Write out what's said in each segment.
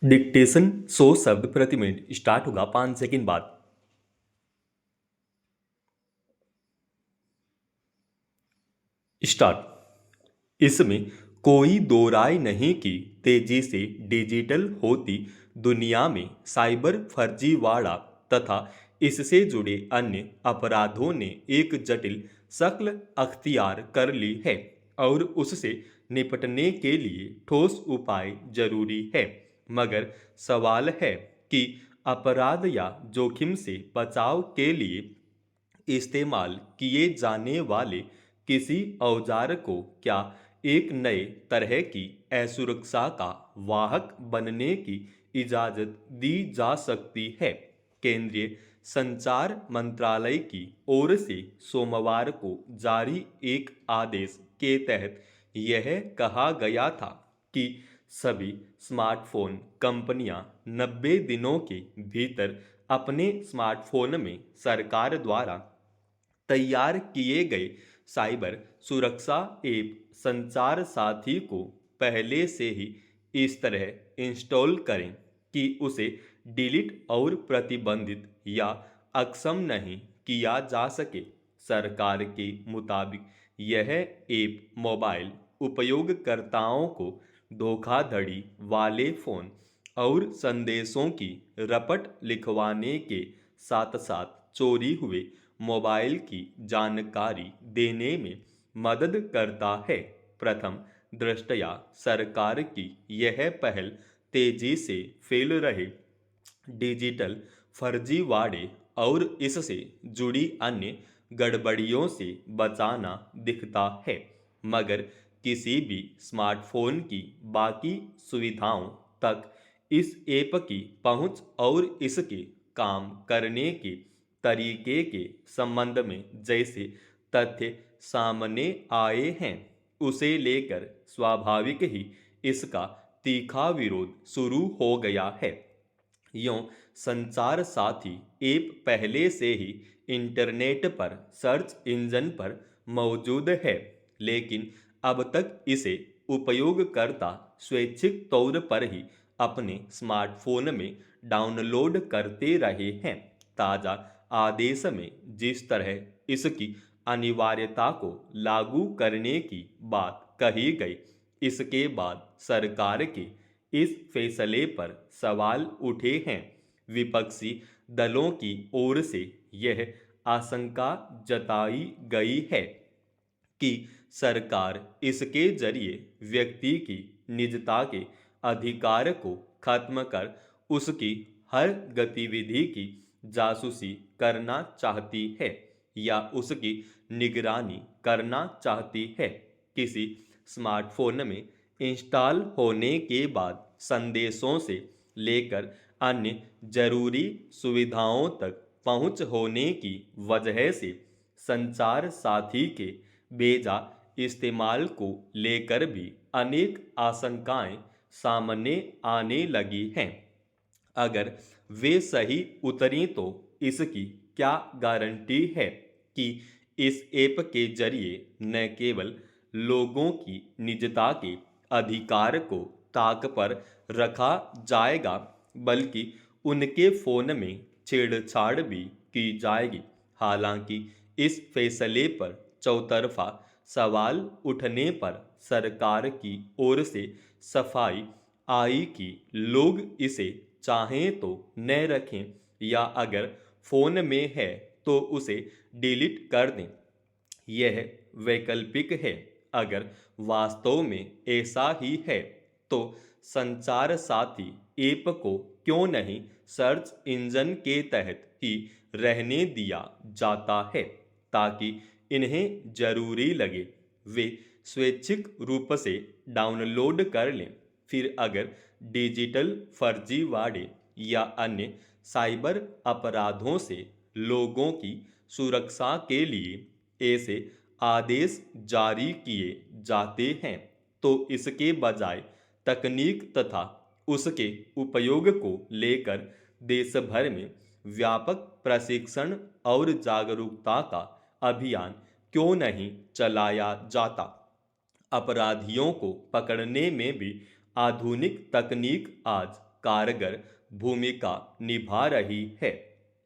Dictation 100 शब्द प्रति minute start होगा 5 सेकंड बाद। स्टार्ट। इसमें कोई दो राय नहीं कि तेजी से डिजिटल होती दुनिया में साइबर फर्जीवाड़ा तथा इससे जुड़े अन्य अपराधों ने एक जटिल शक्ल अख्तियार कर ली है और उससे निपटने के लिए ठोस उपाय जरूरी है। मगर सवाल है कि अपराध या जोखिम से बचाव के लिए इस्तेमाल किए जाने वाले किसी औजार को क्या एक नए तरह की असुरक्षा का वाहक बनने की इजाज़त दी जा सकती है। केंद्रीय संचार मंत्रालय की ओर से सोमवार को जारी एक आदेश के तहत यह कहा गया था कि सभी स्मार्टफोन कंपनियां 90 दिनों के भीतर अपने स्मार्टफोन में सरकार द्वारा तैयार किए गए साइबर सुरक्षा ऐप संचार साथी को पहले से ही इस तरह इंस्टॉल करें कि उसे डिलीट और प्रतिबंधित या अक्षम नहीं किया जा सके। सरकार के मुताबिक यह ऐप मोबाइल उपयोगकर्ताओं को धोखाधड़ी वाले फ़ोन और संदेशों की रपट लिखवाने के साथ साथ चोरी हुए मोबाइल की जानकारी देने में मदद करता है। प्रथम दृष्टया सरकार की यह पहल तेजी से फैल रहे डिजिटल फर्जीवाड़े और इससे जुड़ी अन्य गड़बड़ियों से बचाना दिखता है। मगर किसी भी स्मार्टफोन की बाकी सुविधाओं तक इस ऐप की पहुंच और इसके काम करने के तरीके के संबंध में जैसे तथ्य सामने आए हैं उसे लेकर स्वाभाविक ही इसका तीखा विरोध शुरू हो गया है। यों संचार साथी ऐप पहले से ही इंटरनेट पर सर्च इंजन पर मौजूद है, लेकिन अब तक इसे उपयोगकर्ता स्वैच्छिक तौर पर ही अपने स्मार्टफोन में डाउनलोड करते रहे हैं। ताज़ा आदेश में जिस तरह इसकी अनिवार्यता को लागू करने की बात कही गई, इसके बाद सरकार के इस फैसले पर सवाल उठे हैं। विपक्षी दलों की ओर से यह आशंका जताई गई है कि सरकार इसके जरिए व्यक्ति की निजता के अधिकार को खत्म कर उसकी हर गतिविधि की जासूसी करना चाहती है या उसकी निगरानी करना चाहती है। किसी स्मार्टफोन में इंस्टॉल होने के बाद संदेशों से लेकर अन्य जरूरी सुविधाओं तक पहुंच होने की वजह से संचार साथी के बेजा इस्तेमाल को लेकर भी अनेक आशंकाएं सामने आने लगी हैं। अगर वे सही उतरी तो इसकी क्या गारंटी है कि इस ऐप के जरिए न केवल लोगों की निजता के अधिकार को ताक पर रखा जाएगा, बल्कि उनके फ़ोन में छेड़छाड़ भी की जाएगी। हालांकि इस फैसले पर चौतरफा सवाल उठने पर सरकार की ओर से सफाई आई कि लोग इसे चाहें तो न रखें या अगर फ़ोन में है तो उसे डिलीट कर दें। यह वैकल्पिक है। अगर वास्तव में ऐसा ही है तो संचार साथी ऐप को क्यों नहीं सर्च इंजन के तहत ही रहने दिया जाता है ताकि इन्हें जरूरी लगे वे स्वैच्छिक रूप से डाउनलोड कर लें। फिर अगर डिजिटल फर्जीवाड़े या अन्य साइबर अपराधों से लोगों की सुरक्षा के लिए ऐसे आदेश जारी किए जाते हैं तो इसके बजाय तकनीक तथा उसके उपयोग को लेकर देश भर में व्यापक प्रशिक्षण और जागरूकता का अभियान क्यों नहीं चलाया जाता। अपराधियों को पकड़ने में भी आधुनिक तकनीक आज कारगर भूमिका निभा रही है।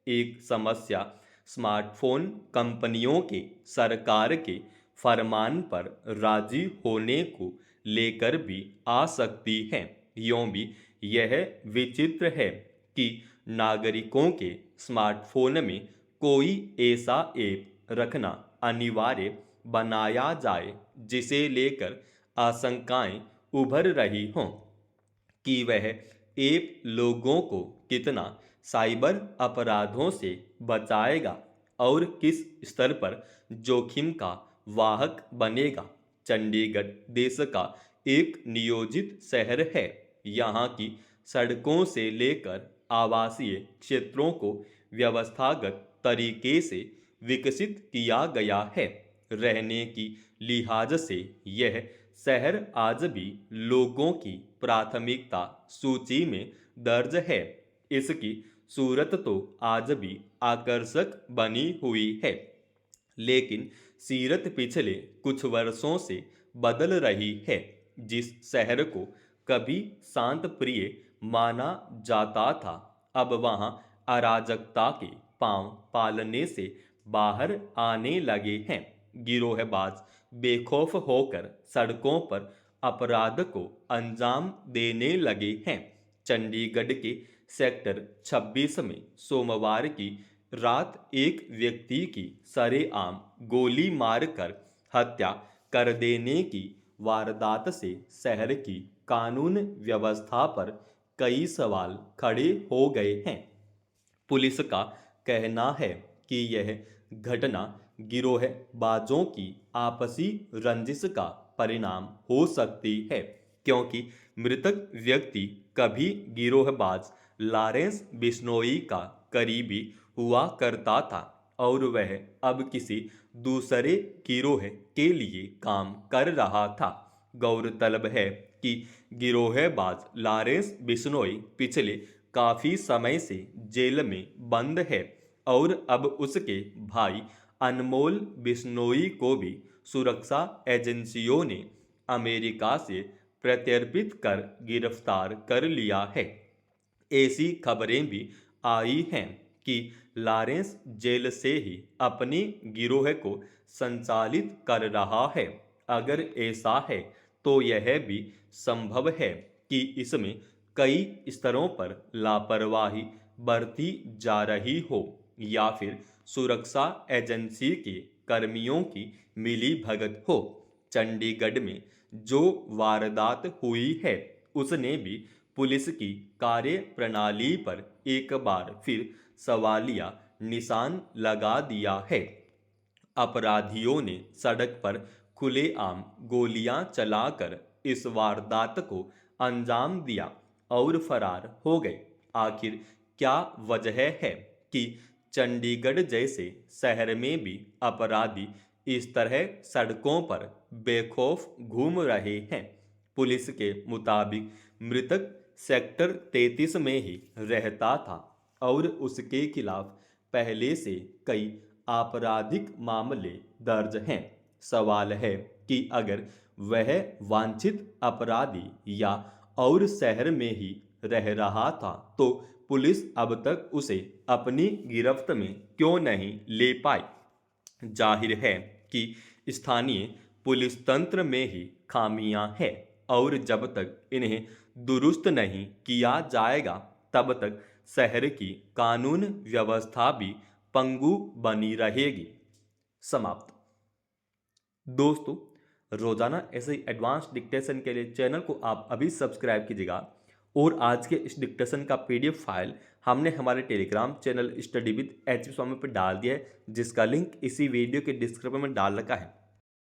एक समस्या स्मार्टफोन कंपनियों के सरकार के फरमान पर राजी होने को लेकर भी आ सकती है। यूं भी यह विचित्र है कि नागरिकों के स्मार्टफोन में कोई ऐसा ऐप रखना अनिवार्य बनाया जाए जिसे लेकर आशंकाएं उभर रही हों कि वह ऐप लोगों को कितना साइबर अपराधों से बचाएगा और किस स्तर पर जोखिम का वाहक बनेगा। चंडीगढ़ देश का एक नियोजित शहर है। यहाँ की सड़कों से लेकर आवासीय क्षेत्रों को व्यवस्थागत तरीके से विकसित किया गया है। रहने की लिहाज से यह शहर आज भी लोगों की प्राथमिकता सूची में दर्ज है। इसकी सूरत तो आज भी आकर्षक बनी हुई है, लेकिन सीरत पिछले कुछ वर्षों से बदल रही है। जिस शहर को कभी शांत प्रिय माना जाता था, अब वहां अराजकता के पांव पालने से बाहर आने लगे हैं। गिरोहबाज बेखौफ होकर सड़कों पर अपराध को अंजाम देने लगे हैं। चंडीगढ़ के सेक्टर 26 में सोमवार की रात एक व्यक्ति की सरेआम गोली मारकर हत्या कर देने की वारदात से शहर की कानून व्यवस्था पर कई सवाल खड़े हो गए हैं। पुलिस का कहना है कि यह घटना गिरोहबाजों की आपसी रंजिश का परिणाम हो सकती है, क्योंकि मृतक व्यक्ति कभी गिरोहबाज लॉरेंस बिश्नोई का करीबी हुआ करता था और वह अब किसी दूसरे गिरोह के लिए काम कर रहा था। गौरतलब है कि गिरोहबाज लॉरेंस बिश्नोई पिछले काफी समय से जेल में बंद है और अब उसके भाई अनमोल बिश्नोई को भी सुरक्षा एजेंसियों ने अमेरिका से प्रत्यर्पित कर गिरफ्तार कर लिया है। ऐसी खबरें भी आई हैं कि लॉरेंस जेल से ही अपने गिरोह को संचालित कर रहा है। अगर ऐसा है तो यह भी संभव है कि इसमें कई स्तरों पर लापरवाही बरती जा रही हो या फिर सुरक्षा एजेंसी के कर्मियों की मिली भगत हो। चंडीगढ़ में जो वारदात हुई है उसने भी पुलिस की कार्य प्रणाली पर एक बार फिर सवालिया निशान लगा दिया है। अपराधियों ने सड़क पर खुलेआम गोलियां चलाकर इस वारदात को अंजाम दिया और फरार हो गए। आखिर क्या वजह है कि चंडीगढ़ जैसे शहर में भी अपराधी इस तरह सड़कों पर बेखौफ घूम रहे हैं? पुलिस के मुताबिक मृतक सेक्टर 33 में ही रहता था और उसके खिलाफ पहले से कई आपराधिक मामले दर्ज हैं। सवाल है कि अगर वह वांछित अपराधी या और शहर में ही रह रहा था तो पुलिस अब तक उसे अपनी गिरफ्त में क्यों नहीं ले पाई। जाहिर है कि स्थानीय पुलिस तंत्र में ही खामियां हैं और जब तक इन्हें दुरुस्त नहीं किया जाएगा तब तक शहर की कानून व्यवस्था भी पंगु बनी रहेगी। समाप्त। दोस्तों, रोजाना ऐसे ही एडवांस डिक्टेशन के लिए चैनल को आप अभी सब्सक्राइब कीजिएगा और आज के इस डिक्टेशन का पीडीएफ फाइल हमने हमारे Telegram channel study with HP Swami पर डाल दिया है, जिसका लिंक इसी वीडियो के डिस्क्रिप्शन में डाल रखा है।